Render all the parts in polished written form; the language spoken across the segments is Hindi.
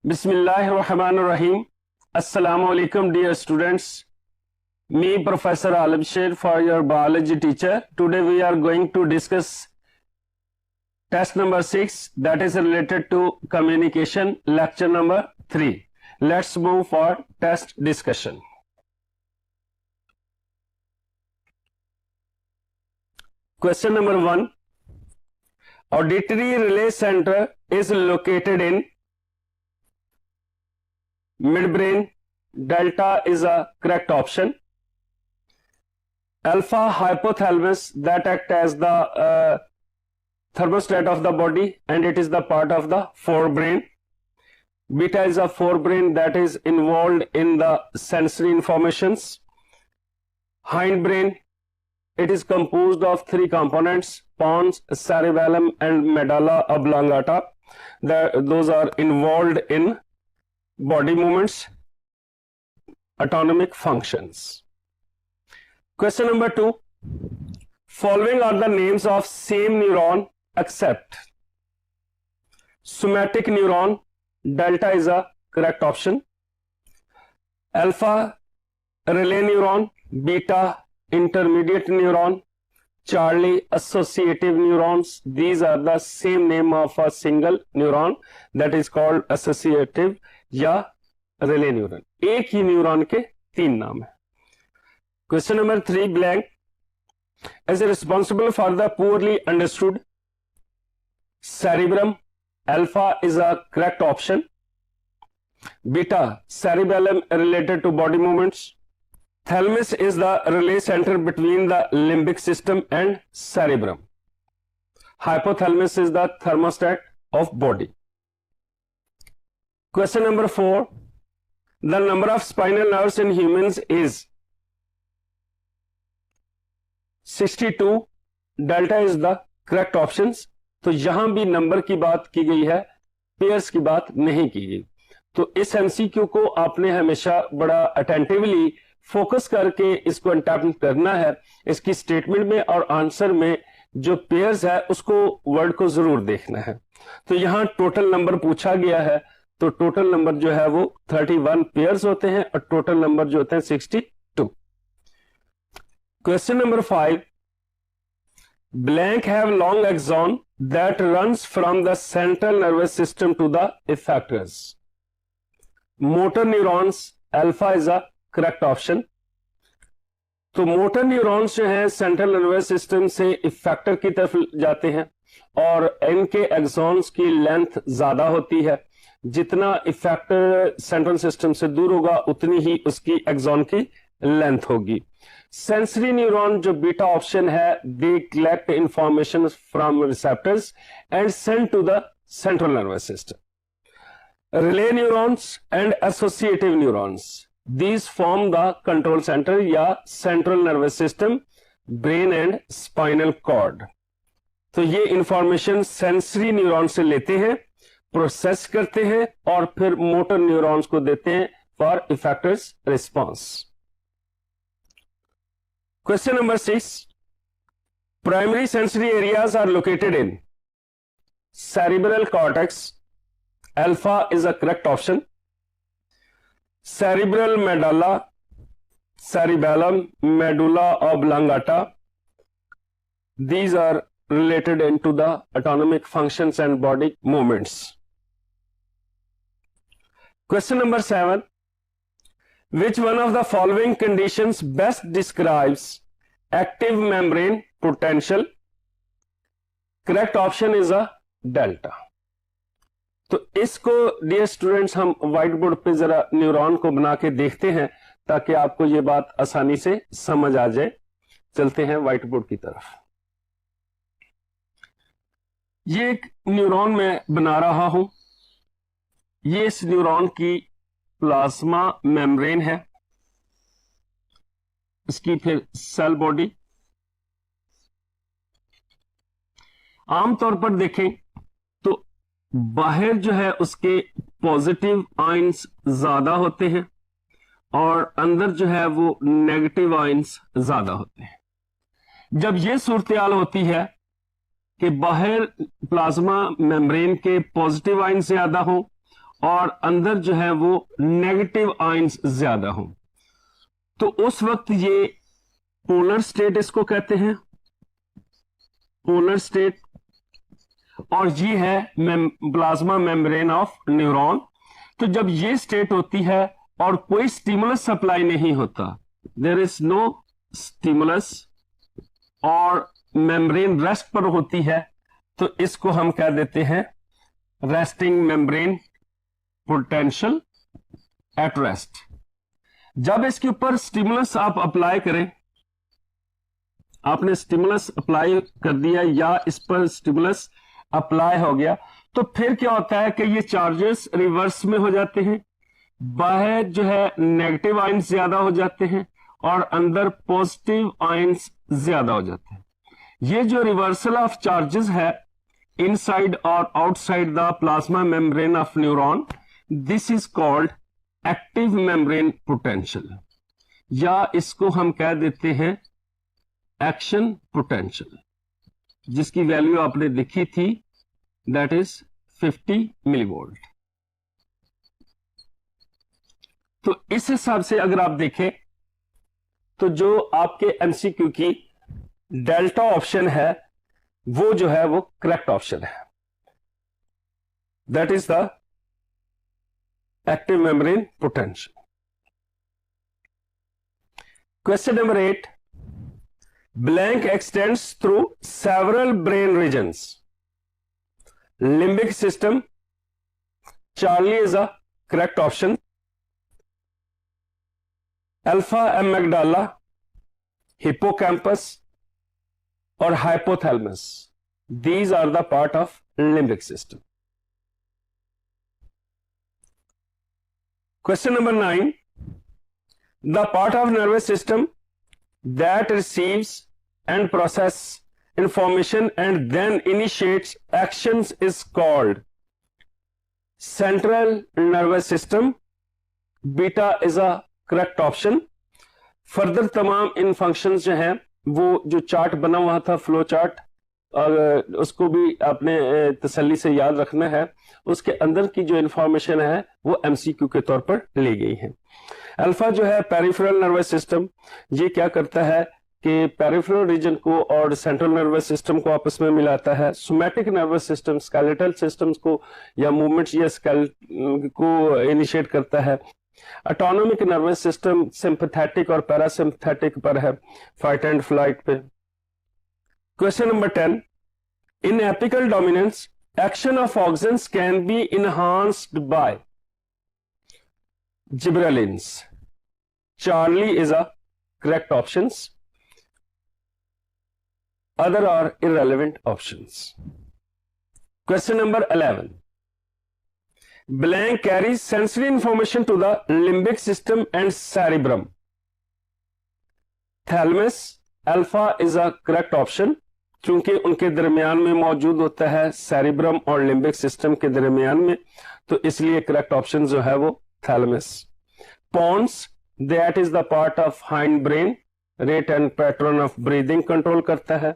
Bismillahirrahmanirrahim. Assalamu alaikum, dear students. Me, Professor Alim Sher, for your biology teacher. Today we are going to discuss test number 6, that is related to communication, lecture number 3. Let's move for test discussion. Question number 1. Auditory relay center is located in midbrain. Delta is a correct option. Alpha hypothalamus, that act as the thermostat of the body and it is the part of the forebrain. Beta is a forebrain that is involved in the sensory informations. Hindbrain, it is composed of 3 components: pons, cerebellum and medulla oblongata. Those are involved in body movements, autonomic functions. Question number 2. Following are the names of same neuron except somatic neuron. Delta is a correct option. Alpha relay neuron, beta intermediate neuron, Charlie associative neurons. These are the same name of a single neuron, that is called associative या रिले न्यूरॉन. एक ही न्यूरॉन के 3 नाम है. Question number 3 blank is responsible for the poorly understood cerebrum. Alpha is a correct option. Beta cerebellum related to body movements. Thalamus is the relay center between the limbic system and cerebrum. Hypothalamus is the thermostat of body. Question number 4. The number of spinal nerves in humans is 62. Delta is the correct options. तो यहां भी नंबर की बात की गई है, पेयर्स की बात नहीं की गई. तो इस एमसीक्यू को आपने हमेशा बड़ा अटेंटिवली फोकस करके इसको अटेम्प्ट करना है. इसकी स्टेटमेंट में और आंसर में जो पेयर्स है उसको वर्ड को जरूर देखना है. तो यहां टोटल नंबर पूछा गया है, तो टोटल नंबर जो है वो 31 पेयर्स होते हैं और टोटल नंबर जो होते हैं 62. Question number 5. Blank have long axon that runs from the central nervous system to the effectors. Motor neurons. Alpha is a correct option. तो मोटर न्यूरॉन्स जो है सेंट्रल नर्वस सिस्टम से इफेक्टर की तरफ जाते हैं और इनके एक्सॉन्स की लेंथ ज्यादा होती है. जितना इफेक्टर सेंट्रल सिस्टम से दूर होगा उतनी ही उसकी एक्सॉन की लेंथ होगी. सेंसरी न्यूरॉन जो बीटा ऑप्शन है, they collect information from receptors and send to the central nervous system. Relay neurons and associative neurons, these form the control center या central nervous system, brain and spinal cord. तो ये इंफॉर्मेशन सेंसरी न्यूरॉन से लेते हैं, प्रोसेस करते हैं और फिर मोटर न्यूरॉन्स को देते हैं for effectors response. Question number 6. Primary sensory areas are located in cerebral cortex. Alpha is a correct option. Cerebral medulla, cerebellum, medulla oblongata. These are related into the autonomic functions and body movements. Question number 7. Which one of the following conditions best describes active membrane potential? Correct option is a delta. तो इसको डियर स्टूडेंट्स हम व्हाइट बोर्ड पे जरा न्यूरॉन को बना के देखते हैं ताकि आपको ये बात आसानी से समझ आ जाए. चलते हैं व्हाइट बोर्ड की तरफ. ये एक न्यूरॉन मैं बना रहा हूं. ये इस न्यूरॉन की प्लाज्मा मेम्ब्रेन है, इसकी फिर सेल बॉडी. आमतौर पर देखें तो बाहर जो है उसके पॉजिटिव आयंस ज्यादा होते हैं और अंदर जो है वो नेगेटिव आयंस ज्यादा होते हैं. जब ये सूरत-ए-हाल होती है कि बाहर प्लाज्मा मेम्ब्रेन के पॉजिटिव आयन ज्यादा हो और अंदर जो है वो नेगेटिव आयंस ज्यादा हों, तो उस वक्त ये पोलर स्टेट इसको कहते हैं, पोलर स्टेट। और ये है प्लाज्मा मेम्ब्रेन ऑफ न्यूरॉन। तो जब ये स्टेट होती है और कोई स्टिमुलस सप्लाई नहीं होता, देयर इज नो स्टिमुलस और मेम्ब्रेन रेस्ट पर होती है, तो इसको हम कह देते हैं resting membrane potential at rest. जब इसके ऊपर स्टिमुलस आप अप्लाई करें, आपने स्टिमुलस अप्लाई कर दिया या इस पर स्टिमुलस अप्लाई हो गया, तो फिर क्या होता है कि ये चार्जेस रिवर्स में हो जाते हैं, बाहर जो है नेगेटिव आयंस ज्यादा हो जाते हैं और अंदर पॉजिटिव आयंस ज्यादा हो जाते हैं। ये जो रिवर्सल ऑफ चार्जेस है इनसाइड और outside the plasma membrane of neuron, this is called active membrane potential, या इसको हम कह देते हैं एक्शन पोटेंशियल, जिसकी वैल्यू आपने लिखी थी, दैट इज 50 मिलीवोल्ट। तो इस हिसाब से अगर आप देखें तो जो आपके एमसीक्यू की डेल्टा ऑप्शन है वो जो है वो करेक्ट ऑप्शन है, that is the active membrane potential. Question number 8, blank extends through several brain regions. Limbic system, Charlie is a correct option. Alpha amygdala, hippocampus or hypothalamus, these are the part of limbic system. Question number 9, the part of nervous system that receives and process information and then initiates actions is called central nervous system. Beta is a correct option. Further तमाम इन फंक्शंस जो हैं वो जो चार्ट बना हुआ था, फ्लो चार्ट, और उसको भी आपने तसल्ली से याद रखना है। उसके अंदर की जो इंफॉर्मेशन है वो एमसीक्यू के तौर पर ली गई है। अल्फा जो है पेरिफेरल नर्वस सिस्टम, ये क्या करता है कि पेरिफेरल रीजन को और सेंट्रल नर्वस सिस्टम को आपस में मिलाता है। Somatic nervous system skeletal systems को या मूवमेंट्स या स्केल को इनिशिएट करता है। ऑटोनोमिक नर्वस सिस्टम सिंपैथेटिक और पैरासिम्पैथेटिक पर है, फाइट एंड फ्लाइट पे। Question number 10, in apical dominance action of auxins can be enhanced by gibberellins. Charlie is a correct options, other are irrelevant options. Question number 11, blank carries sensory information to the limbic system and cerebrum. Thalamus, alpha is a correct option, क्योंकि उनके दरमियान में मौजूद होता है सेरिब्रम और लिम्बिक सिस्टम के दरमियान में, तो इसलिए करेक्ट ऑप्शन जो है वो thalamus. Pons, that is the part of hind brain, rate and pattern of breathing control करता है।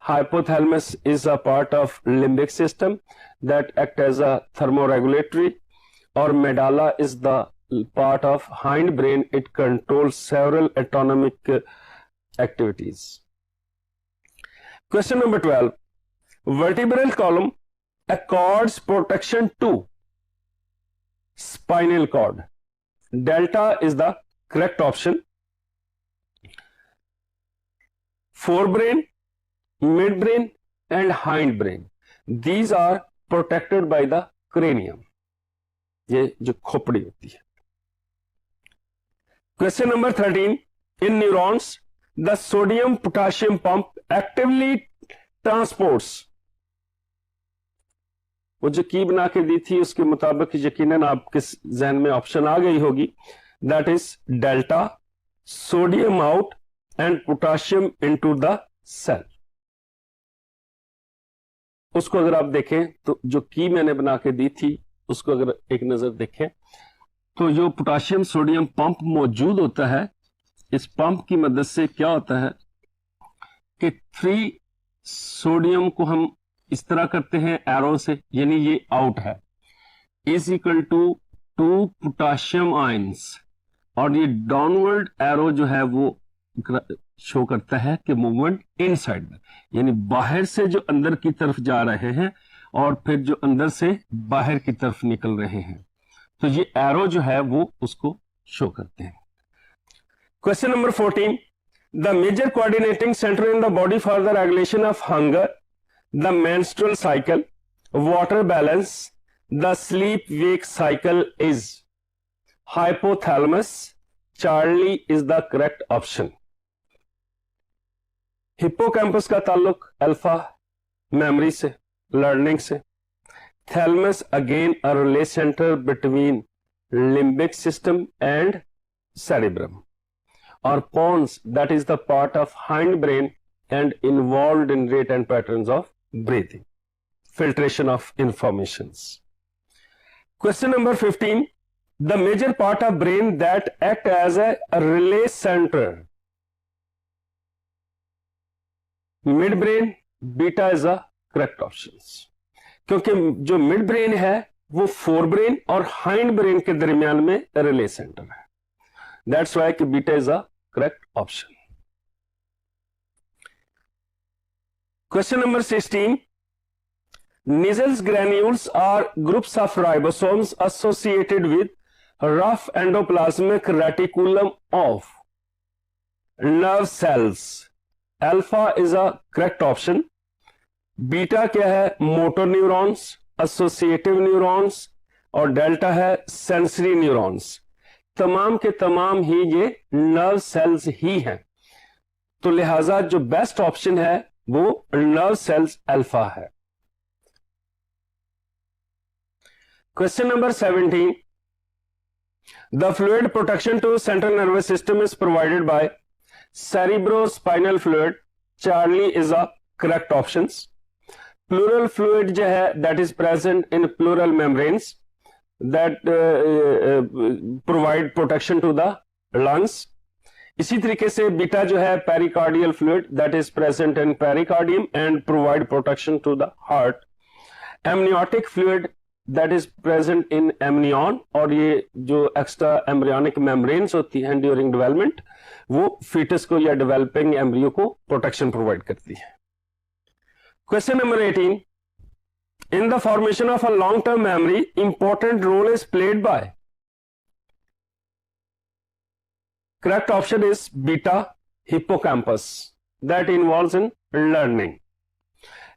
Hypothalamus is a part of limbic system that act as a thermoregulatory, or medulla is the part of hind brain. It controls several autonomic activities. Question number 12, vertebral column accords protection to spinal cord. Delta is the correct option. Forebrain, midbrain and hindbrain, these are protected by the cranium, ये जो खोपड़ी होती है। Question number 13, in neurons the sodium potassium pump actively transports, वो जो की बना के दी थी उसके मुताबिक यकीनन आपके जहन में ऑप्शन आ गई होगी, that is delta, sodium out and potassium into the cell. उसको अगर आप देखें तो जो की मैंने बना के दी थी उसको अगर एक नजर देखें तो जो पोटाशियम सोडियम पंप मौजूद होता है, इस पंप की मदद से क्या होता है कि 3 सोडियम को हम इस तरह करते हैं एरो से, यानी ये आउट है, is equal to 2 potassium ions, और ये डाउनवर्ड एरो जो है वो शो करता है कि मूवमेंट इनसाइड में, यानी बाहर से जो अंदर की तरफ जा रहे हैं और फिर जो अंदर से बाहर की तरफ निकल रहे हैं, तो ये एरो जो है वो उसको शो करते हैं। Question number 14, the major coordinating centre in the body for the regulation of hunger, the menstrual cycle, water balance, the sleep wake cycle is hypothalamus. Charlie is the correct option. Hippocampus का ताल्लुक अल्फा मेमोरी से, लर्निंग से। Thalamus again a relay centre between limbic system and cerebrum. और pons that is the part of hind brain and involved in rate and patterns of breathing, filtration of informations. Question number 15, the major part of brain that act as a relay center, midbrain, beta is a correct options, क्योंकि जो मिड ब्रेन है वो फोर ब्रेन और हाइंड ब्रेन के दरमियान में रिले सेंटर है, दैट्स वाई कि beta is a correct option. Question number 16, Nissls granules are groups of ribosomes associated with rough endoplasmic reticulum of nerve cells. Alpha is a correct option. Beta क्या है? motor neurons, associative neurons, और डेल्टा है sensory neurons. तमाम के तमाम ही ये nerve cells ही हैं, तो लिहाजा जो बेस्ट ऑप्शन है वो nerve cells alpha है। Question number 17, the fluid protection to central nervous system is provided by cerebrospinal fluid. Charlie is a correct options. Pleural fluid जो है that is present in pleural membranes that provide protection to the lungs. इसी तरीके से बीटा जो है pericardial fluid that is present in pericardium and provide protection to the heart. Amniotic fluid that is present in amnion, और ये जो एक्स्ट्रा एम्ब्रियोनिक मेम्ब्रेन्स होती हैं ड्यूरिंग डेवलपमेंट वो फीटस को या डेवलपिंग एम्ब्रियो को प्रोटेक्शन प्रोवाइड करती है। Question number 18, in the formation of a long term memory important role is played by, correct option is beta, hippocampus that involves in learning,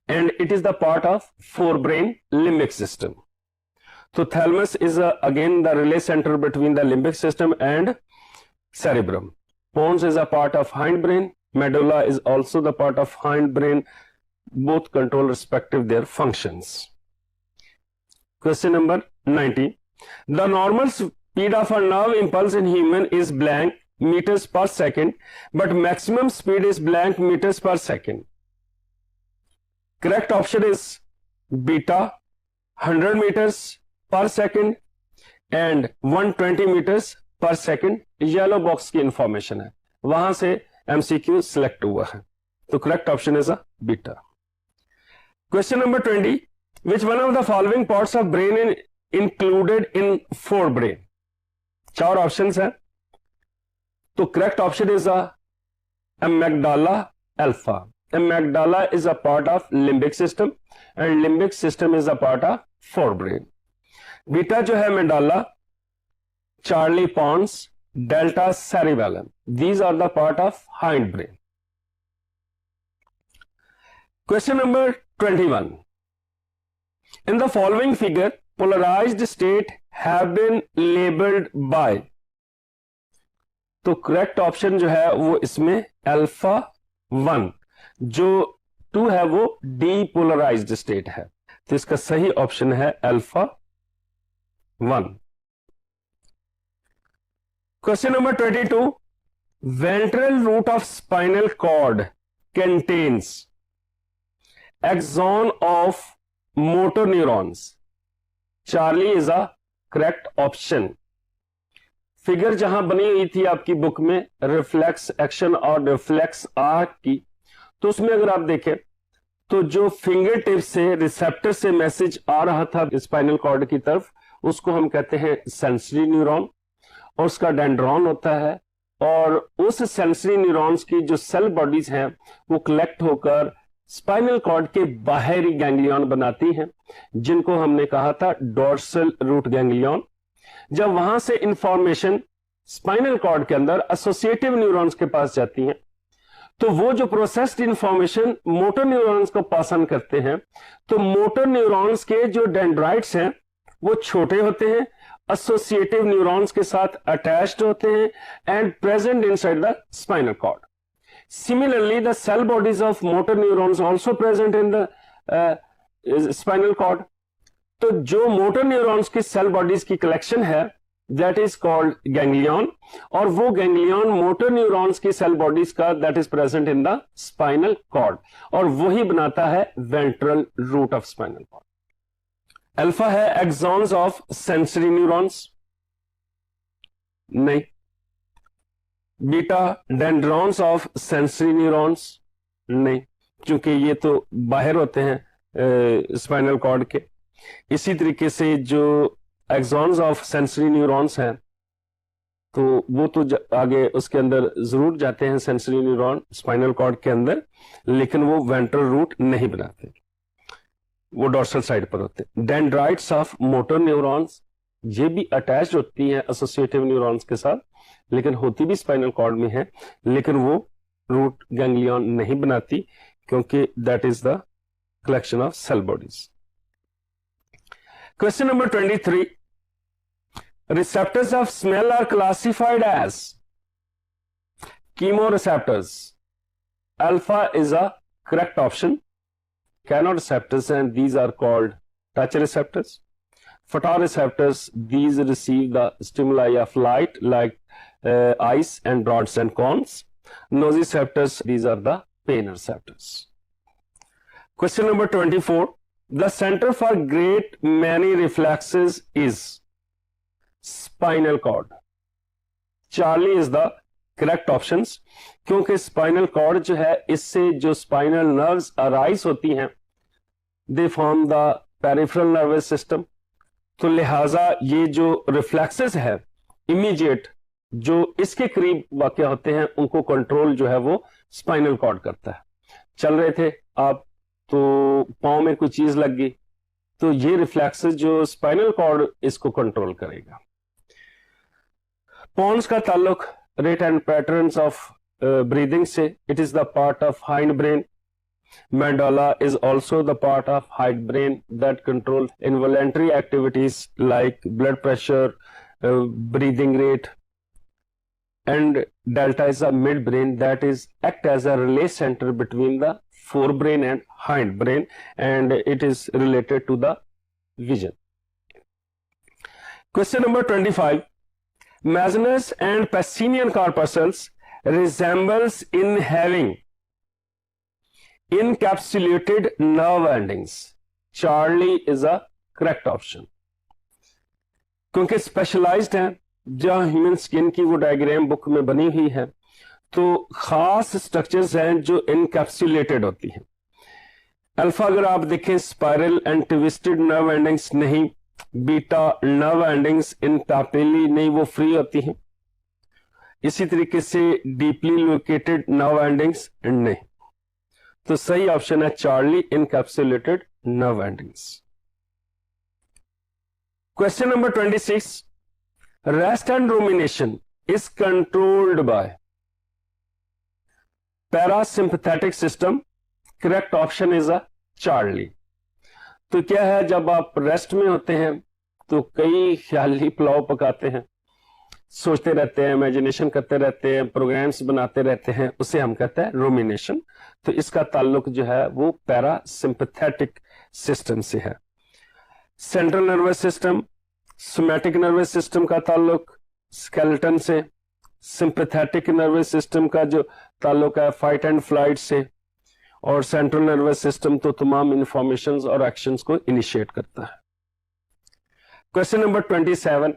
and it is the part of forebrain limbic system. So thalamus is again the relay center between the limbic system and cerebrum. Pons is a part of hindbrain. Medulla is also the part of hindbrain. Both control respective their functions. Question number 90. The normal speed of a nerve impulse in human is blank meters per second, but maximum speed is blank meters per second. Correct option is beta, 100 meters per second and 120 meters per second. Yellow box की इंफॉर्मेशन है, वहां से एमसीक्यू सिलेक्ट हुआ है, तो correct option is a beta. Question number 20, which one of the following parts of brain included in fore brain? चार ऑप्शंस हैं, तो correct option is a amygdala alpha. Amygdala is a part of limbic system and limbic system is a part of forebrain. Beta जो है medulla, Charlie pons, delta cerebellum, these are the part of hindbrain. Question number 21. In the following figure, polarized state have been labeled by, तो करेक्ट ऑप्शन जो है वो इसमें अल्फा 1, जो 2 है वो डीपोलराइज्ड स्टेट है, तो इसका सही ऑप्शन है alpha 1। Question number 22, ventral root of spinal cord contains axon of motor neurons. Charlie is a correct option. Figure जहां बनी हुई थी आपकी बुक में रिफ्लेक्स एक्शन और रिफ्लेक्स आर्क की, तो उसमें अगर आप देखें तो जो फिंगर टिप से रिसेप्टर से मैसेज आ रहा था स्पाइनल कॉर्ड की तरफ, उसको हम कहते हैं सेंसरी न्यूरॉन, और उसका डेंड्रॉन होता है, और उस सेंसरी न्यूरॉन्स की जो सेल बॉडीज हैं वो कलेक्ट होकर स्पाइनल कॉर्ड के बाहरी गैंग्लियन बनाती हैं, जिनको हमने कहा था डोर्सल रूट गैंग्लियन। जब वहां से इंफॉर्मेशन स्पाइनल कॉर्ड के अंदर एसोसिएटिव न्यूरॉन्स के पास जाती हैं, तो वो जो प्रोसेस्ड इंफॉर्मेशन मोटर न्यूरॉन्स को पास ऑन करते हैं, तो मोटर न्यूरॉन्स के जो डेंड्राइट्स हैं वो छोटे होते हैं, एसोसिएटिव न्यूरॉन्स के साथ अटैच्ड होते हैं and present inside the spinal cord. Similarly, the cell bodies of motor neurons also present in the spinal cord. तो जो मोटर न्यूरॉन्स की सेल बॉडीज की कलेक्शन है दैट इज कॉल्ड गैंग्लियन, और वो गैंग्लियन मोटर न्यूरॉन्स की सेल बॉडीज का that is present in the spinal cord, और वही बनाता है ventral root of spinal cord. Alpha है एक्सॉन्स ऑफ सेंसरी न्यूरॉन्स, नहीं। Beta dendrons of sensory neurons, नहीं, क्योंकि ये तो बाहर होते हैं स्पाइनल कॉर्ड के। इसी तरीके से जो एक्सॉन्स ऑफ सेंसरी न्यूरॉन्स हैं तो वो तो आगे उसके अंदर जरूर जाते हैं सेंसरी न्यूरॉन स्पाइनल कॉर्ड के अंदर, लेकिन वो वेंट्रल रूट नहीं बनाते, वो डोर्सल साइड पर होते हैं। डेंड्राइट्स ऑफ मोटर न्यूरॉन्स, ये भी अटैच होती हैं एसोसिएटिव न्यूरॉन्स के साथ, लेकिन होती भी स्पाइनल कॉर्ड में है, लेकिन वो रूट गैंग्लियन नहीं बनाती, क्योंकि that is the collection of cell bodies. Question number 23, receptors of smell are classified as chemoreceptors. Alpha is a correct option. Chenoreceptors, and these are called touch receptors. Photoreceptors, these receive the stimuli of light like ice and rods and cones. Nociceptors, these are the pain receptors. Question number 24, the center for great many reflexes is spinal cord. Charlie is the correct options, क्योंकि स्पाइनल कॉर्ड जो है, इससे जो स्पाइनल नर्व्स अराइज होती हैं they form the peripheral nervous system, तो लिहाजा ये जो रिफ्लेक्सेस है इमीडिएट जो इसके करीब वाक़ होते हैं उनको कंट्रोल जो है वो स्पाइनल कॉर्ड करता है। चल रहे थे आप तो पांव में कोई चीज लग गई, तो ये रिफ्लेक्सेस जो स्पाइनल कॉर्ड इसको कंट्रोल करेगा। पॉन्स का ताल्लुक rate and patterns of breathing से, it is the part of hind brain. Medulla is also the part of hind brain that control involuntary activities like blood pressure, breathing rate, and delta is a midbrain that is act as a relay center between the forebrain and hindbrain, and it is related to the vision. Question number 25. Mesenus and Pacinian corpuscles resembles in having encapsulated nerve endings. Charlie is a correct option. क्योंकि स्पेशलाइज्ड है, जहां ह्यूमन स्किन की वो डायग्राम बुक में बनी हुई है, तो खास स्ट्रक्चर्स हैं जो इनकैप्सुलेटेड होती हैं। अल्फा अगर आप देखें spiral and twisted nerve endings नहीं, बीटा नर्व एंडिंग्स इन पैपिली नहीं, वो फ्री होती हैं। इसी तरीके से डीपली लोकेटेड नर्व एंडिंग्स नहीं, तो सही ऑप्शन है Charlie, encapsulated nerve endings. Question number 26. Rest and rumination is controlled by parasympathetic system. Correct option is a Charlie. तो क्या है, जब आप रेस्ट में होते हैं तो कई ख्याली पुलाव पकाते हैं, सोचते रहते हैं, इमेजिनेशन करते रहते हैं, प्रोग्राम्स बनाते रहते हैं, उसे हम कहते हैं रूमिनेशन। तो इसका ताल्लुक जो है वो पैरासिम्पथेटिक सिस्टम से है। Central nervous system, somatic nervous system का ताल्लुक स्केलेटन से, सिंपैथेटिक नर्वस सिस्टम का जो ताल्लुक है फाइट एंड फ्लाइट से, और सेंट्रल नर्वस सिस्टम तो तमाम इंफॉर्मेशंस और एक्शंस को इनिशिएट करता है। Question number 27.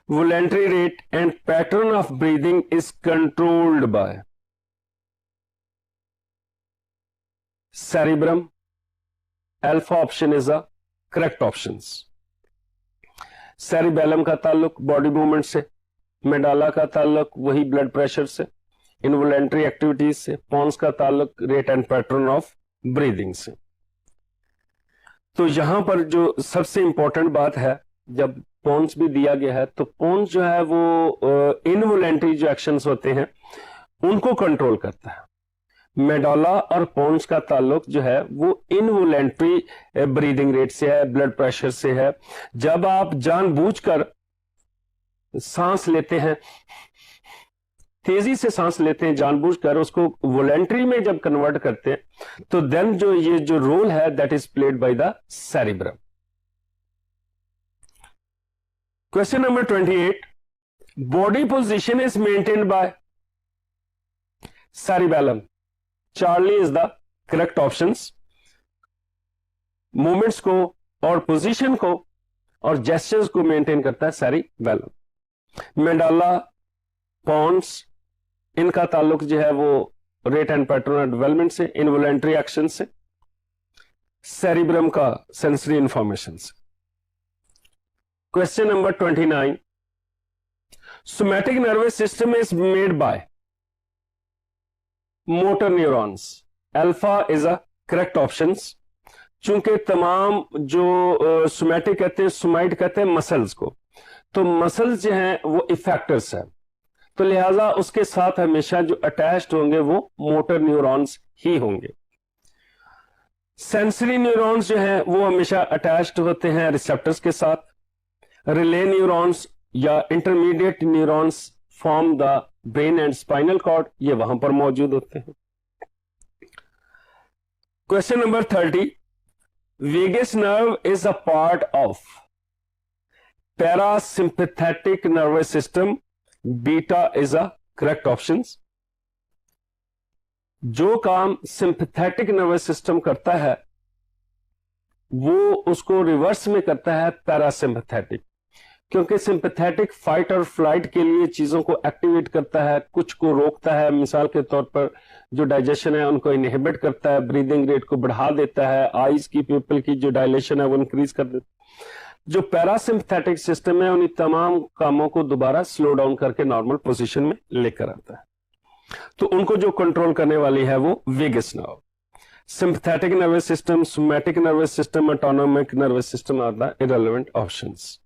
Voluntary rate and pattern of breathing is controlled by cerebrum. Alpha option is a correct options. Cerebellum का ताल्लुक बॉडी मूवमेंट से, मेडाला का ताल्लुक वही ब्लड प्रेशर से, इनवॉलेंट्री एक्टिविटीज से, पोन्स का ताल्लुक rate and pattern of breathing से। तो यहां पर जो सबसे इंपॉर्टेंट बात है, जब पोन्स भी दिया गया है तो पोन्स जो है वो इनवॉलेंट्री जो एक्शंस होते हैं उनको कंट्रोल करता है। मेडोला और पोन्स का ताल्लुक जो है वो इनवॉलेंट्री ब्रीदिंग रेट से है, ब्लड प्रेशर से है। जब आप जानबूझकर सांस लेते हैं, तेजी से सांस लेते हैं जानबूझकर, उसको वॉलेंट्री में जब कन्वर्ट करते हैं तो देन जो ये जो रोल है that is played by the cerebrum. Question number 28, body position is maintained by cerebellum. Charlie is the correct options. Movements को और पोजीशन को और जेस्चर्स को मेंटेन करता है सेरिबेलम। मेडाला, पोन्स, इनका ताल्लुक जो है वो rate and pattern of development से, इनवॉलेंट्री एक्शन से, सेरिब्रम का सेंसरी इंफॉर्मेशन से। Question number 29, somatic nervous system is made by motor neurons. Alpha is a correct options. चूंकि तमाम जो सोमैटिक कहते हैं, सोमाइट कहते हैं मसल्स को, तो मसल्स जो हैं वो इफेक्टर्स हैं, तो लिहाजा उसके साथ हमेशा जो अटैच्ड होंगे वो मोटर न्यूरॉन्स ही होंगे। सेंसरी न्यूरॉन्स जो हैं वो हमेशा अटैच्ड होते हैं रिसेप्टर्स के साथ। रिले न्यूरॉन्स या intermediate neurons form the brain and spinal cord, ये वहां पर मौजूद होते हैं। Question number 30, vagus nerve is a part of parasympathetic nervous system. Beta is a correct options. जो काम सिंपैथेटिक नर्वस सिस्टम करता है वो उसको रिवर्स में करता है पैरासिम्पैथेटिक, क्योंकि सिंपैथेटिक फाइट और फ्लाइट के लिए चीजों को एक्टिवेट करता है, कुछ को रोकता है। मिसाल के तौर पर जो डाइजेशन है उनको इनहिबिट करता है, ब्रीदिंग रेट को बढ़ा देता है, आईज की प्यूपिल की जो डायलेशन है वो इंक्रीज कर देता है। जो पैरासिम्पैथेटिक सिस्टम है उन्हीं तमाम कामों को दोबारा स्लो डाउन करके नॉर्मल पोजीशन में लेकर आता है, तो उनको जो कंट्रोल करने वाली है वो vagus nerve. Sympathetic nervous system, somatic nervous system, autonomic nervous system are the irrelevant options.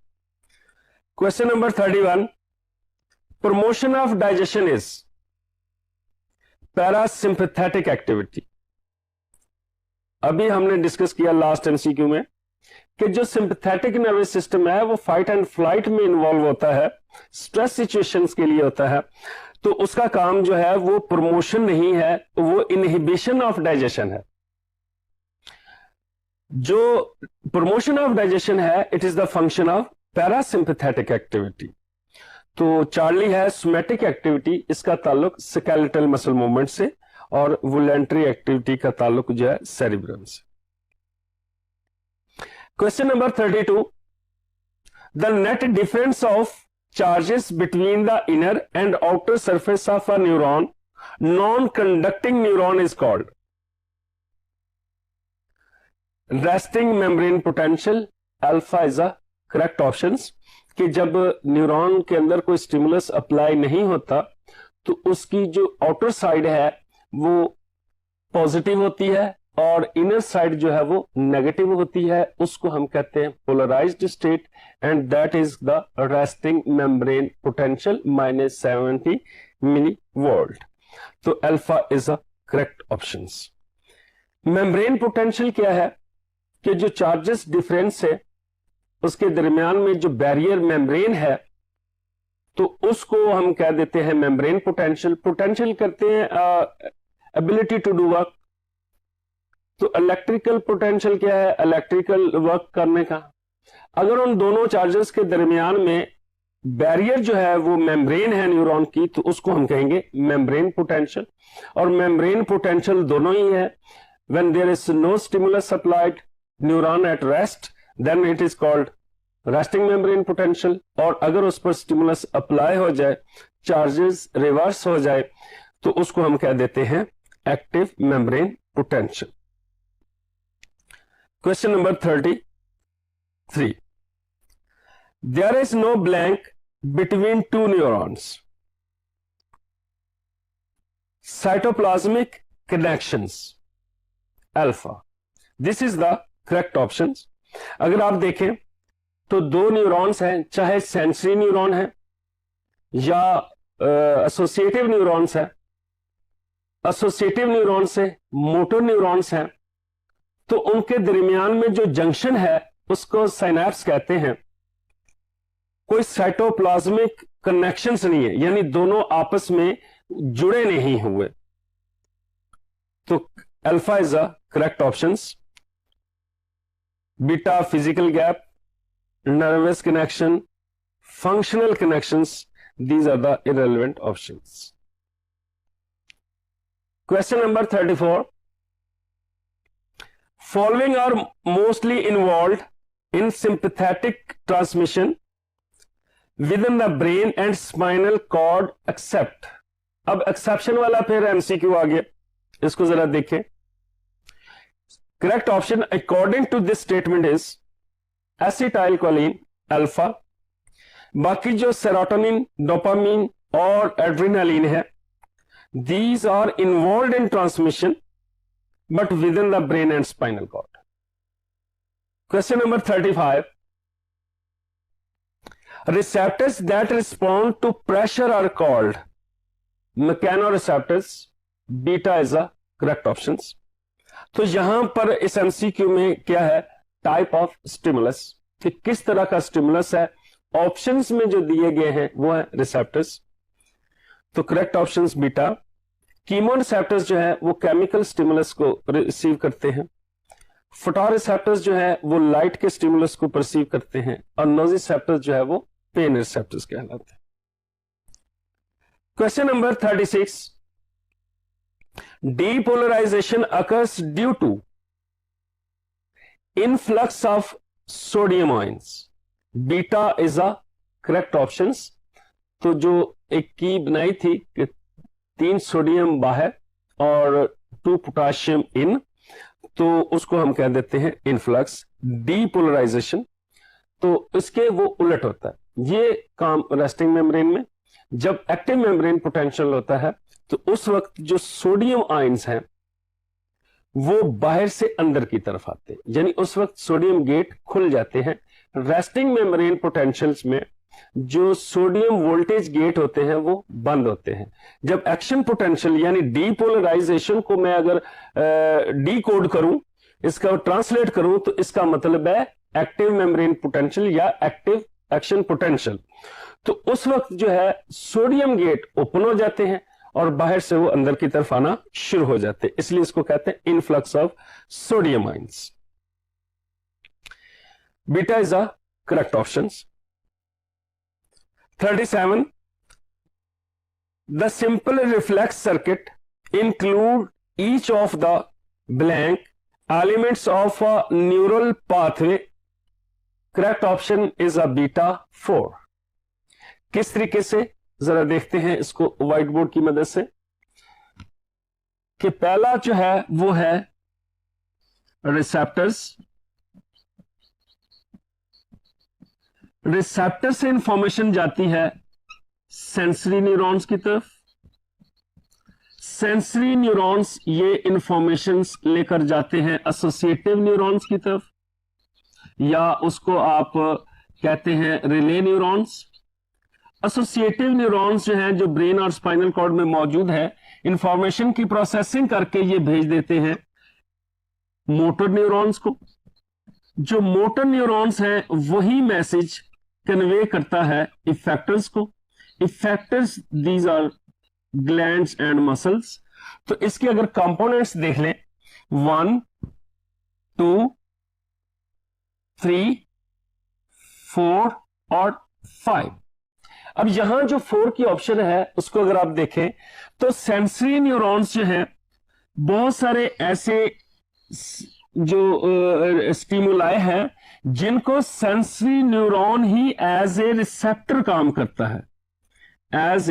Question number 31, promotion of digestion is parasympathetic activity. अभी हमने डिस्कस किया लास्ट एमसीक्यू में कि जो सिंपैथेटिक नर्वस सिस्टम है वो फाइट एंड फ्लाइट में इन्वॉल्व होता है, स्ट्रेस सिचुएशंस के लिए होता है, तो उसका काम जो है वो प्रमोशन नहीं है, वो इनहिबिशन ऑफ डाइजेशन है। जो प्रमोशन ऑफ डाइजेशन है it is the function of parasympathetic activity. तो चार्ली है सोमैटिक एक्टिविटी, इसका ताल्लुक स्केलेटल मसल मूवमेंट से, और वॉलंटरी एक्टिविटी का ताल्लुक जो है सेरिब्रम से। Question number 32, the net difference of charges between the inner and outer surface of a neuron non conducting neuron is called resting membrane potential. Alpha is a correct options. कि जब न्यूरॉन के अंदर कोई स्टिमुलस अप्लाई नहीं होता तो उसकी जो आउटर साइड है वो पॉजिटिव होती है और इनर साइड जो है वो नेगेटिव होती है, उसको हम कहते हैं polarized state, and that is the resting membrane potential -70 millivolt. तो alpha is a correct options. Membrane potential क्या है कि जो चार्जेस डिफरेंस है उसके दरमियान में जो बैरियर मेम्ब्रेन है तो उसको हम कह देते हैं मेम्ब्रेन पोटेंशियल। पोटेंशियल करते हैं एबिलिटी टू डू वर्क। तो इलेक्ट्रिकल पोटेंशियल क्या है? इलेक्ट्रिकल वर्क करने का। अगर उन दोनों चार्जेस के दरमियान में बैरियर जो है वो मेम्ब्रेन है न्यूरॉन की, तो उसको हम कहेंगे मेम्ब्रेन पोटेंशियल। और मेम्ब्रेन पोटेंशियल दोनों ही है। When there is no stimulus supplied, neuron at rest, then it is called resting membrane potential. और अगर उस पर स्टिमुलस अप्लाई हो जाए, चार्जेस रिवर्स हो जाए, तो उसको हम कह देते हैं active membrane potential. Question number 33, there is no blank between two neurons, cytoplasmic connections alpha, this is the correct option. अगर आप देखें तो दो न्यूरॉन्स हैं, चाहे सेंसरी न्यूरॉन है या एसोसिएटिव न्यूरॉन्स है, एसोसिएटिव न्यूरॉन से मोटर न्यूरॉन्स हैं, तो उनके दरमियान में जो जंक्शन है उसको साइनैप्स कहते हैं। कोई साइटोप्लाज्मिक कनेक्शंस नहीं है, यानी दोनों आपस में जुड़े नहीं हुए। तो alpha is the correct options. Beta physical gap, nervous connection, functional connections, these are the irrelevant options. Question number 34. Following are mostly involved in sympathetic transmission within the brain and spinal cord except. अब exception वाला फिर MCQ आ गया, इसको जरा देखें। Correct option according to this statement is acetylcholine alpha. बाकी जो सेरोटोनिन, डोपामीन और एड्रेनालिन है, these are involve in transmission but within the brain and spinal cord. Question number 35। Receptors that respond to pressure are called mechanoreceptors. Beta is the correct option. तो यहां पर इस एमसीक्यू में क्या है, टाइप ऑफ स्टिमुलस, कि किस तरह का स्टिमुलस है। ऑप्शंस में जो दिए गए हैं वो है रिसेप्टर्स। तो करेक्ट ऑप्शंस बीटा। कीमोरिसेप्टर्स जो है वो केमिकल स्टिमुलस को रिसीव करते हैं। फोटोरिसेप्टर्स जो है वो लाइट के स्टिमुलस को परसीव करते हैं, और नोजिसेप्टर्स जो है वो पेन रिसेप्टर्स कहलाते हैं। Question number 36। Depolarisation occurs due to influx of sodium ions. Beta is a correct options. तो जो एक की बनाई थी कि 3 सोडियम बाहर और 2 पोटाशियम इन, तो उसको हम कह देते हैं इनफ्लक्स। डीपोलराइजेशन तो इसके वो उलट होता है। ये काम रेस्टिंग मेम्ब्रेन में, जब एक्टिव मेम्ब्रेन पोटेंशियल होता है तो उस वक्त जो सोडियम आयंस हैं वो बाहर से अंदर की तरफ आते हैं, यानी उस वक्त सोडियम गेट खुल जाते हैं। रेस्टिंग मेम्ब्रेन पोटेंशियल्स में जो सोडियम वोल्टेज गेट होते हैं वो बंद होते हैं। जब एक्शन पोटेंशियल यानी डीपोलराइजेशन को मैं अगर डी कोड करूं, इसका ट्रांसलेट करूं, तो इसका मतलब है एक्टिव मेम्ब्रेन पोटेंशियल या एक्टिव एक्शन पोटेंशियल। तो उस वक्त जो है सोडियम गेट ओपन हो जाते हैं और बाहर से वो अंदर की तरफ आना शुरू हो जाते हैं, इसलिए इसको कहते हैं influx of sodium ions. Beta is the correct option. 37। The simple reflex circuit include each of the blank elements of a neural pathway. Correct option is a beta 4। किस तरीके से, जरा देखते हैं इसको व्हाइट बोर्ड की मदद से, कि पहला जो है वो है रिसेप्टर्स। रिसेप्टर से इंफॉर्मेशन जाती है सेंसरी न्यूरॉन्स की तरफ। सेंसरी न्यूरॉन्स ये इंफॉर्मेशन लेकर जाते हैं एसोसिएटिव न्यूरॉन्स की तरफ, या उसको आप कहते हैं रिले न्यूरॉन्स। एसोसिएटिव न्यूरॉन्स जो हैं, जो ब्रेन और स्पाइनल कॉर्ड में मौजूद है, इंफॉर्मेशन की प्रोसेसिंग करके ये भेज देते हैं मोटर न्यूरॉन्स को। जो मोटर न्यूरॉन्स हैं वही मैसेज कन्वे करता है इफेक्टर्स को। Effectors these are glands and muscles. तो इसके अगर कंपोनेंट्स देख लें, 1, 2, 3, 4 और 5। अब यहां जो 4 की ऑप्शन है उसको अगर आप देखें तो सेंसरी न्यूरॉन्स जो हैं, बहुत सारे ऐसे जो स्टिमुलाई हैं जिनको सेंसरी न्यूरॉन ही एज ए रिसेप्टर काम करता है, एज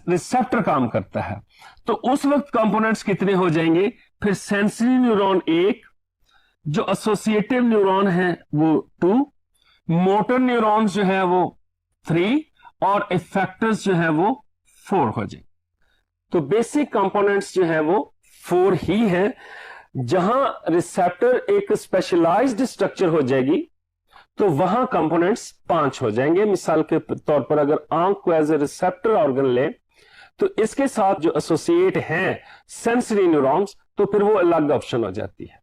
रिसेप्टर काम करता है। तो उस वक्त कंपोनेंट्स कितने हो जाएंगे, फिर सेंसरी न्यूरॉन 1, जो एसोसिएटिव न्यूरॉन है वो 2, मोटर न्यूरॉन्स जो है वो 3 और इफेक्टर्स जो है वो 4 हो जाए। तो बेसिक कंपोनेंट्स जो है वो 4 ही है। जहां रिसेप्टर एक स्पेशलाइज्ड स्ट्रक्चर हो जाएगी तो वहां कंपोनेंट्स 5 हो जाएंगे। मिसाल के तौर पर अगर आंख को एज ए रिसेप्टर ऑर्गन ले तो इसके साथ जो एसोसिएट हैं सेंसरी न्यूरॉन्स, तो फिर वो अलग ऑप्शन हो जाती है।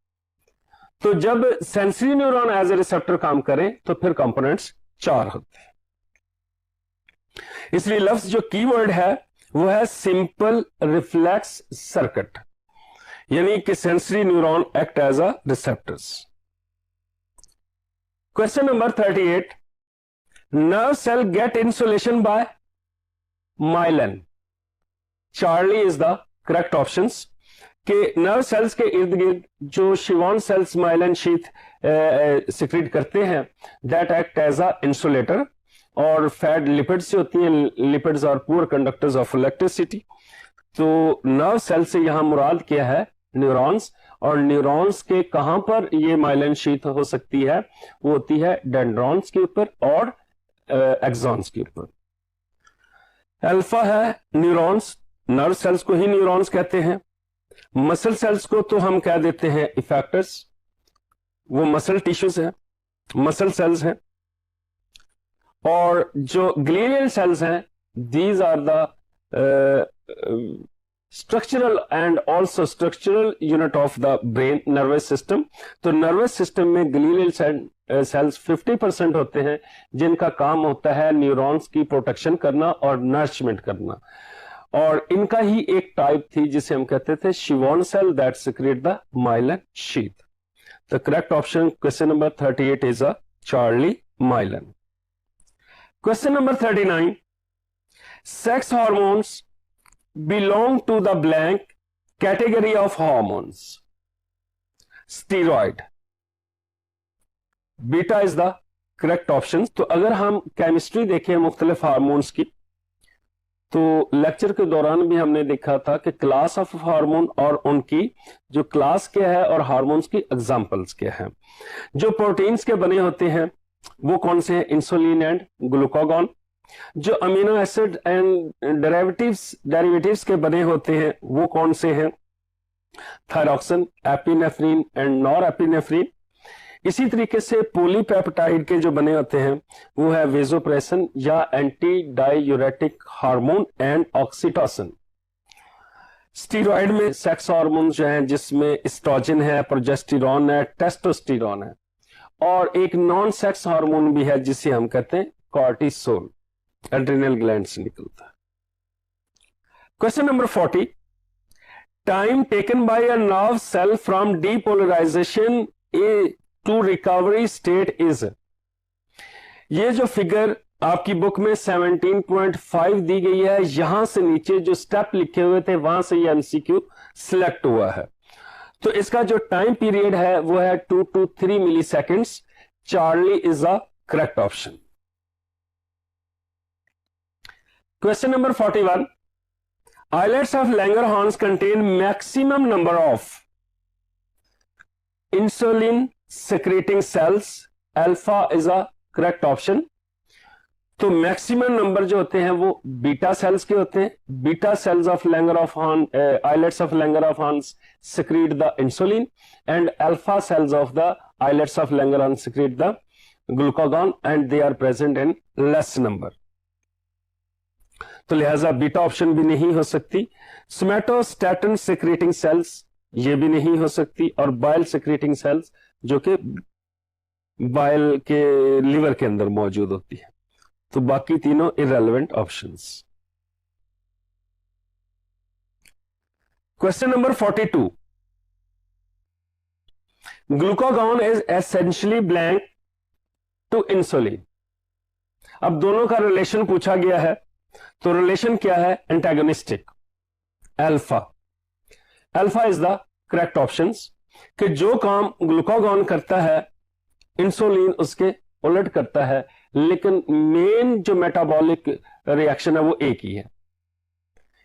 तो जब sensory neuron as a receptor काम करें तो फिर कंपोनेंट्स 4 होते हैं। इसलिए लफ्ज जो कीवर्ड है वो है सिंपल रिफ्लेक्स सर्किट, यानी कि sensory neuron act as a receptors. Question number 38, nerve cell get insulation by myelin. Charlie is the correct options कि नर्व सेल्स के इर्द गिर्द जो Schwann cells myelin sheath secrete करते हैं, that act as a insulator. और फैट लिपिड्स होती हैं, लिपिड्स और पुअर कंडक्टर्स ऑफ इलेक्ट्रिसिटी। तो नर्व सेल से यहां मुराद क्या है? न्यूरॉन्स। और न्यूरॉन्स के कहां पर ये माइलिन शीथ हो सकती है? वो होती है डेंड्रॉन्स के ऊपर और एक्सॉन्स के ऊपर। अल्फा है न्यूरॉन्स, नर्व सेल्स को ही न्यूरॉन्स कहते हैं। मसल सेल्स को तो हम कह देते हैं इफेक्टर्स, वो मसल टिश्यूज है, मसल सेल्स हैं। और जो ग्लियल सेल्स हैं, these are the structural and also structural unit of the brain nervous system. तो नर्वस सिस्टम में ग्लियल सेल्स 50% होते हैं जिनका काम होता है न्यूरॉन्स की प्रोटेक्शन करना और नरिशमेंट करना। और इनका ही एक टाइप थी जिसे हम कहते थे Schwann cell that secrete the myelin sheath. The correct option question number 38 is a Charlie myelin. Question number 39, sex hormones belong to the blank category of hormones. Steroid. Beta is the correct option. तो अगर हम केमिस्ट्री देखें मुख्तलिफ हार्मोन्स की, तो लेक्चर के दौरान भी हमने देखा था कि क्लास ऑफ हार्मोन और उनकी जो क्लास क्या है और हार्मोन्स की एग्जांपल्स क्या है। जो प्रोटीन्स के बने होते हैं वो कौन से हैं? Insulin and glucagon. जो अमीनो एसिड एंड डेरिवेटिव्स के बने होते हैं वो कौन से हैं? Thyroxine, epinephrine and norepinephrine. इसी तरीके से पॉलीपेप्टाइड के जो बने होते हैं वो है वेसोप्रेसिन या anti diuretic hormone and oxytocin. Steroid में सेक्स हार्मोन जो हैं जिसमें एस्ट्रोजन है, प्रोजेस्टेरॉन है, टेस्टोस्टेरॉन है। और एक नॉन सेक्स हार्मोन भी है जिसे हम कहते हैं कॉर्टिसोल, एड्रिनल ग्लैंड से निकलता है। Question number 40, time taken by a nerve cell from depolarisation to recovery state is. ये जो फिगर आपकी बुक में 17.5 दी गई है, यहां से नीचे जो स्टेप लिखे हुए थे वहां से ये एमसीक्यू सिलेक्ट हुआ है। तो इसका जो टाइम पीरियड है वो है 2 to 3 milliseconds. Charlie is a correct option. Question number 41. Islets of Langerhans contain maximum number of insulin secreting cells. Alpha is a correct option. तो मैक्सिमम नंबर जो होते हैं वो बीटा सेल्स के होते हैं। Beta cells of Langerhans, islets of Langerhans secrete the insulin and alpha cells of the islets of Langerhans secrete the glucagon and they are present in less number. तो लिहाजा बीटा ऑप्शन भी नहीं हो सकती। सोमैटोस्टैटिन सिक्रेटिंग सेल्स ये भी नहीं हो सकती, और बाइल सिक्रेटिंग सेल्स जो कि बाइल के लिवर के अंदर मौजूद होती है। तो बाकी तीनों irrelevant options. Question number 42, glucagon is essentially blank to insulin. अब दोनों का रिलेशन पूछा गया है, तो रिलेशन क्या है? Antagonistic. Alpha, alpha is the correct options कि जो काम ग्लूकागॉन करता है इंसुलिन उसके उलट करता है, लेकिन मेन जो मेटाबॉलिक रिएक्शन है वो एक ही है,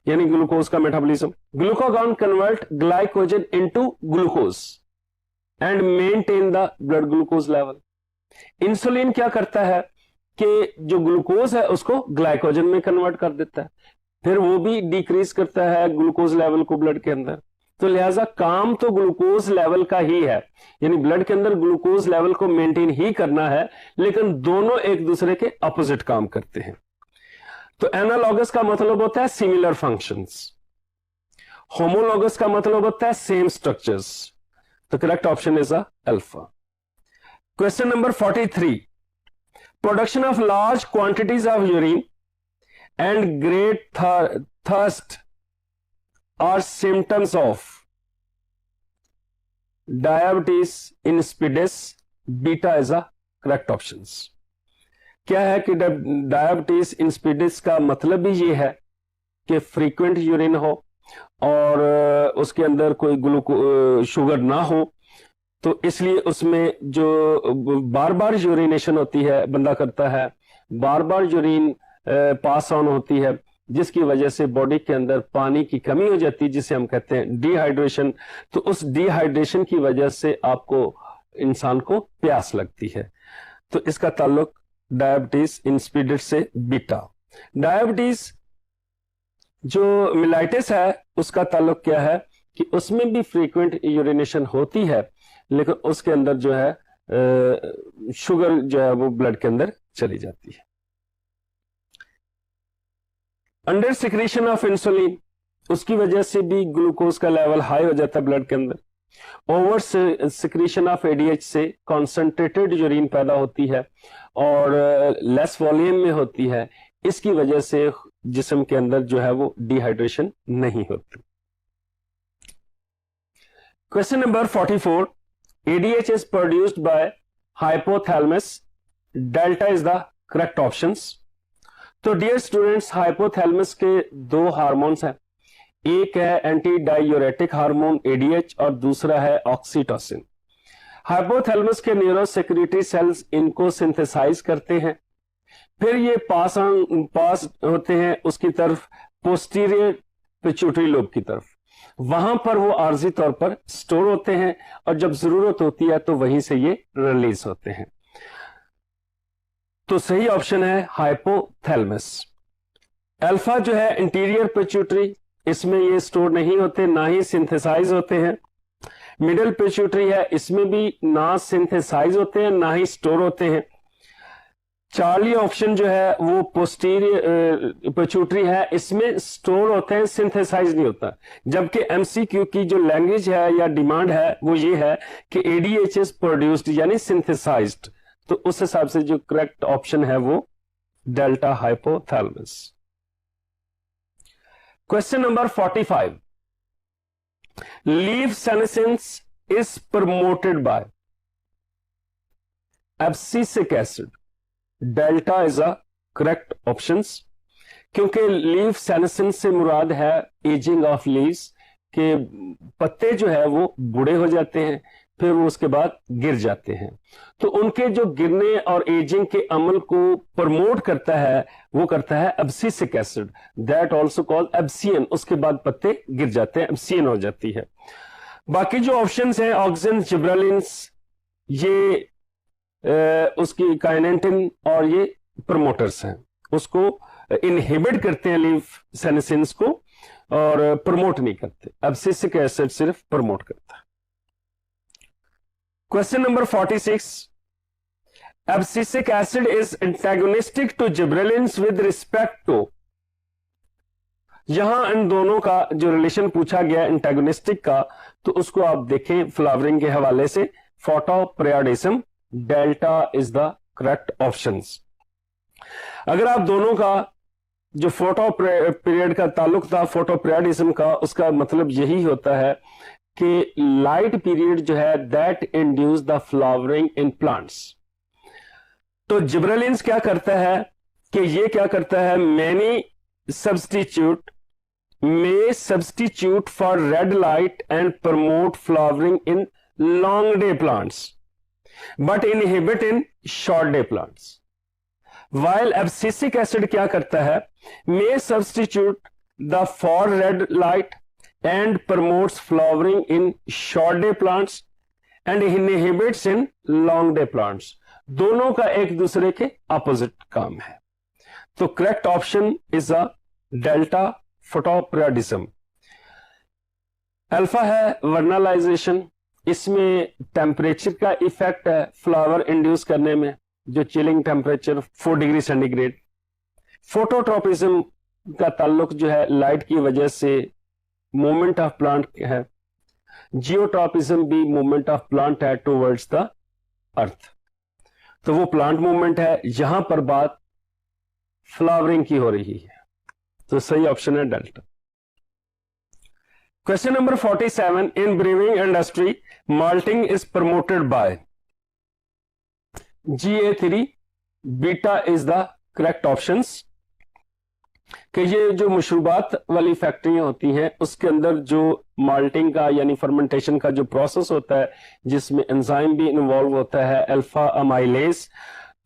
यानी ग्लूकोज का metabolism. Glucagon convert glycogen into glucose. And maintain the blood glucose level. Insulin क्या करता है कि जो ग्लूकोज है उसको ग्लाइकोजन में कन्वर्ट कर देता है, फिर वो भी डिक्रीज करता है ग्लूकोज लेवल को ब्लड के अंदर। तो लिहाजा काम तो ग्लूकोज लेवल का ही है, यानी ब्लड के अंदर ग्लूकोज लेवल को मेंटेन ही करना है, लेकिन दोनों एक दूसरे के अपोजिट काम करते हैं। तो एनालॉगस का मतलब होता है सिमिलर फंक्शंस, होमोलॉगस का मतलब होता है सेम स्ट्रक्चर्स। तो correct option is alpha. Question number 43, production of large quantities of urine and great thirst are symptoms of diabetes insipidus, beta is a correct option. क्या है कि डायबिटीज इंसिपिडिस का मतलब भी ये है कि फ्रीक्वेंट यूरिन हो और उसके अंदर कोई शुगर ना हो, तो इसलिए उसमें जो बार बार यूरिनेशन होती है, बंदा करता है, बार बार यूरिन पास ऑन होती है, जिसकी वजह से बॉडी के अंदर पानी की कमी हो जाती है, जिसे हम कहते हैं डिहाइड्रेशन। तो उस डिहाइड्रेशन की वजह से आपको इंसान को प्यास लगती है। तो इसका ताल्लुक डायबिटीज इंसिपिडिस से बीटा। डायबिटीज जो मिलाइटिस है उसका ताल्लुक क्या है कि उसमें भी फ्रीक्वेंट यूरिनेशन होती है, लेकिन उसके अंदर जो है शुगर जो है वो ब्लड के अंदर चली जाती है। अंडर सिक्रीशन ऑफ इंसुलिन, उसकी वजह से भी ग्लूकोज का लेवल हाई हो जाता है ब्लड के अंदर। ओवर सिक्रीशन ऑफ एडीएच से कॉन्सेंट्रेटेड यूरिन पैदा होती है और लेस वॉल्यूम में होती है, इसकी वजह से जिस्म के अंदर जो है वो डिहाइड्रेशन नहीं होती। Question number 44, ADH is produced by hypothalamus, delta is the correct options. तो डियर स्टूडेंट्स, हाइपोथैलेमस के दो हार्मोन्स हैं, एक है एंटी डायूरेटिक हार्मोन एडीएच और दूसरा है ऑक्सीटोसिन। हाइपोथैलेमस के न्यूरोसेक्रेटरी सेल्स इनको सिंथेसाइज करते हैं, फिर ये पास होते हैं उसकी तरफ, पोस्टीरियर पिट्यूटरी लोब की तरफ। वहां पर वो आर्जी तौर पर स्टोर होते हैं और जब जरूरत होती है तो वहीं से ये रिलीज होते हैं। तो सही ऑप्शन है हाइपोथैलेमस। अल्फा जो है इंटीरियर पिट्यूटरी, इसमें ये स्टोर नहीं होते, ना ही सिंथेसाइज होते हैं। मिडिल पिट्यूटरी है, इसमें भी ना सिंथेसाइज होते हैं ना ही स्टोर होते हैं। चार्ली ऑप्शन जो है वो पोस्टीरियर पिट्यूटरी है, इसमें स्टोर होते हैं, सिंथेसाइज नहीं होता। जबकि एमसीक्यू की जो लैंग्वेज है या डिमांड है वो ये है कि एडीएच इज प्रोड्यूस्ड यानी सिंथेसाइज्ड। तो उस हिसाब से जो करेक्ट ऑप्शन है वो delta hypothalamus. Question number 45, leave senescence is promoted by abscisic acid, delta is a correct options. क्योंकि लीफ सेनेसेंस से मुराद है एजिंग ऑफ लीव्स, के पत्ते जो है वो बूढ़े हो जाते हैं, फिर वो उसके बाद गिर जाते हैं। तो उनके जो गिरने और एजिंग के अमल को प्रमोट करता है वो करता है abscisic acid, that also called abscisin. उसके बाद पत्ते गिर जाते हैं, एब्सियन हो जाती है। बाकी जो ऑप्शंस हैं ऑक्सिन, जिब्रेलिन्स, ये उसकी काइनेटिन और ये प्रमोटर्स हैं, उसको इनहिबिट करते हैं लीफ सेनेसेंस को और प्रमोट नहीं करते। एब्सिसिक एसिड सिर्फ प्रमोट करता है। Question number 46, abscisic acid is antagonistic to gibberellins with respect to. यहां इन दोनों का जो रिलेशन पूछा गया एंटागोनिस्टिक का, तो उसको आप देखें फ्लावरिंग के हवाले से, photoperiodism, delta is the correct options. अगर आप दोनों का जो फोटो पीरियड का ताल्लुक था फोटोपरियोडिज्म का, उसका मतलब यही होता है कि लाइट पीरियड जो है that induce the flowering in plants. तो जिब्रेलिन्स क्या करता है कि ये क्या करता है, many substitute for red light and promote flowering in long day plants but inhibit in short day plants. While abscisic acid क्या करता है, may substitute the for red light and promotes flowering in short day plants and inhibits in long day plants. दोनों का एक दूसरे के अपोजिट काम है। तो correct option is a delta photoperiodism. Alpha है वर्नलाइजेशन, इसमें टेम्परेचर का इफेक्ट है फ्लावर इंड्यूस करने में, जो chilling temperature 4 degree centigrade. Phototropism का ताल्लुक जो है लाइट की वजह से मूवमेंट ऑफ प्लांट है। जियोट्रोपिज्म भी मूवमेंट ऑफ प्लांट है टुवर्ड्स द अर्थ। तो वो प्लांट मूवमेंट है, यहां पर बात फ्लावरिंग की हो रही है, तो सही ऑप्शन है delta. Question number 47, in briefing industry malting is promoted by GA3, beta is the correct options. कि ये जो मशरूबात वाली फैक्ट्रियां होती हैं उसके अंदर जो माल्टिंग का यानी फर्मेंटेशन का जो प्रोसेस होता है, जिसमें एंजाइम भी इन्वॉल्व होता है अल्फा अमाइलेज,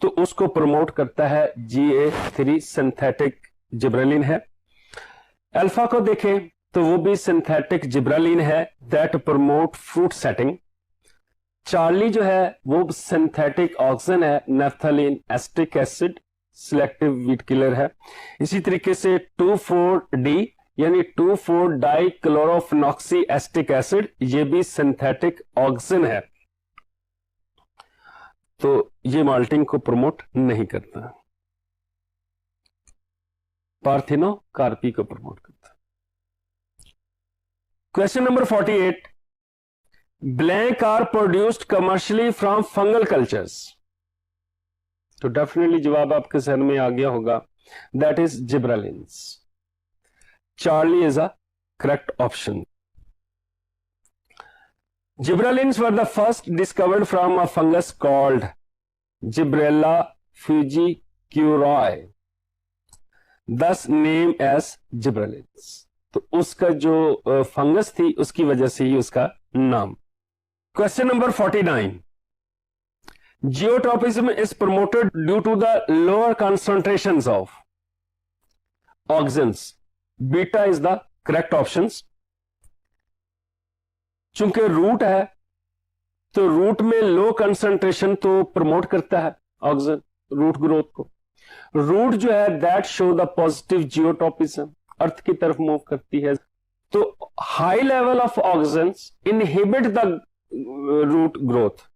तो उसको प्रमोट करता है GA3 सिंथेटिक जिब्रेलिन है। अल्फा को देखें तो वो भी सिंथेटिक जिब्रेलिन है that promote fruit setting. Charlie जो है वो सिंथेटिक ऑक्सीजन है, naphthalene acetic acid selective wheat killer है। इसी तरीके से 2,4-D यानी 2,4-डाई क्लोरोफिनॉक्सी एसिटिक एसिड, ये भी सिंथेटिक ऑक्सीजन है, तो ये माल्टिंग को प्रमोट नहीं करता। पार्थिनो कार्पी को प्रमोट करता। Question number 48, blank are produced commercially from fungal cultures. तो डेफिनेटली जवाब आपके सहन में आ गया होगा, that is gibberellins. Charlie is a correct option. Gibberellins were the first discovered from a fungus called Gibberella fujikuroi, thus name as gibberellins. तो उसका जो फंगस थी उसकी वजह से ही उसका नाम। Question number 49, geotropism is promoted due to the lower concentrations of auxins. Beta is the correct options. चूंकि रूट है तो रूट में लो कंसंट्रेशन तो प्रमोट करता है ऑक्सीजन रूट ग्रोथ को। रूट जो है that show the positive geotropism, अर्थ की तरफ मूव करती है। तो high level of oxygen inhibit the root growth,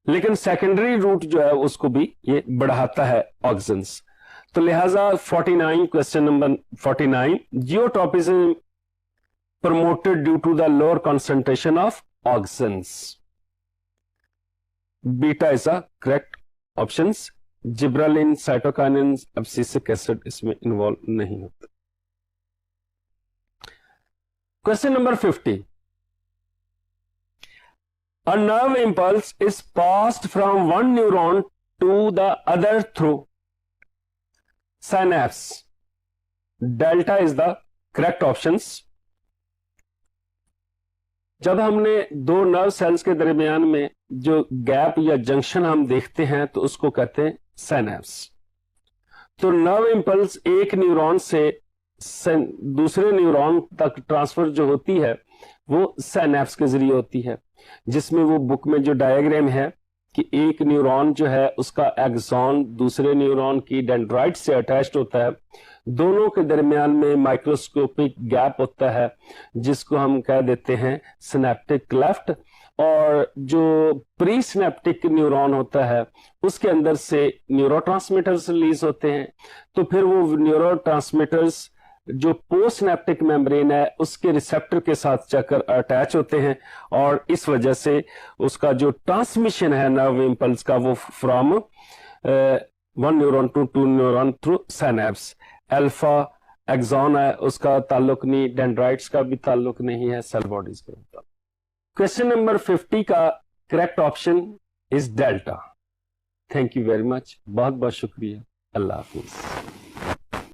लेकिन सेकेंडरी रूट जो है उसको भी ये बढ़ाता है ऑक्सीजन्स। तो लिहाजा 49, question number 49, geotropism promoted due to the lower concentration of oxygens. Beta is a correct options. Gibberellin, cytokinin, abscisic acid इसमें इन्वॉल्व नहीं होता। Question number 50, a nerve impulse is passed from one neuron to the other through synapse. Delta is the correct options. जब हमने दो नर्व सेल्स के दरमियान में जो गैप या जंक्शन हम देखते हैं तो उसको कहते हैं साइनेप्स। तो नर्व इंपल्स एक न्यूरॉन से दूसरे न्यूरॉन तक ट्रांसफर जो होती है वो साइनेप्स के जरिए होती है, जिसमें वो बुक में जो डायग्राम है कि एक न्यूरॉन जो है उसका एक्सॉन दूसरे न्यूरॉन की डेंड्राइट से अटैच्ड होता है, दोनों के दरमियान में माइक्रोस्कोपिक गैप होता है जिसको हम कह देते हैं सिनेप्टिक क्लेफ्ट, और जो प्री सिनेप्टिक न्यूरॉन होता है उसके अंदर से न्यूरोट्रांसमीटर्स रिलीज होते हैं। तो फिर वो न्यूरोट्रांसमीटर्स जो पोस्ट सिनेप्टिक मेम्ब्रेन है उसके रिसेप्टर के साथ जाकर अटैच होते हैं, और इस वजह से उसका जो ट्रांसमिशन है नर्व इंपल्स का वो from one neuron to two neuron through synapse. Alpha axon है उसका ताल्लुक नहीं, डेंड्राइट्स का भी ताल्लुक नहीं है, सेल बॉडीज का। क्वेश्चन नंबर 50 का correct option is delta. Thank you very much, बहुत बहुत शुक्रिया, अल्लाह हाफिज।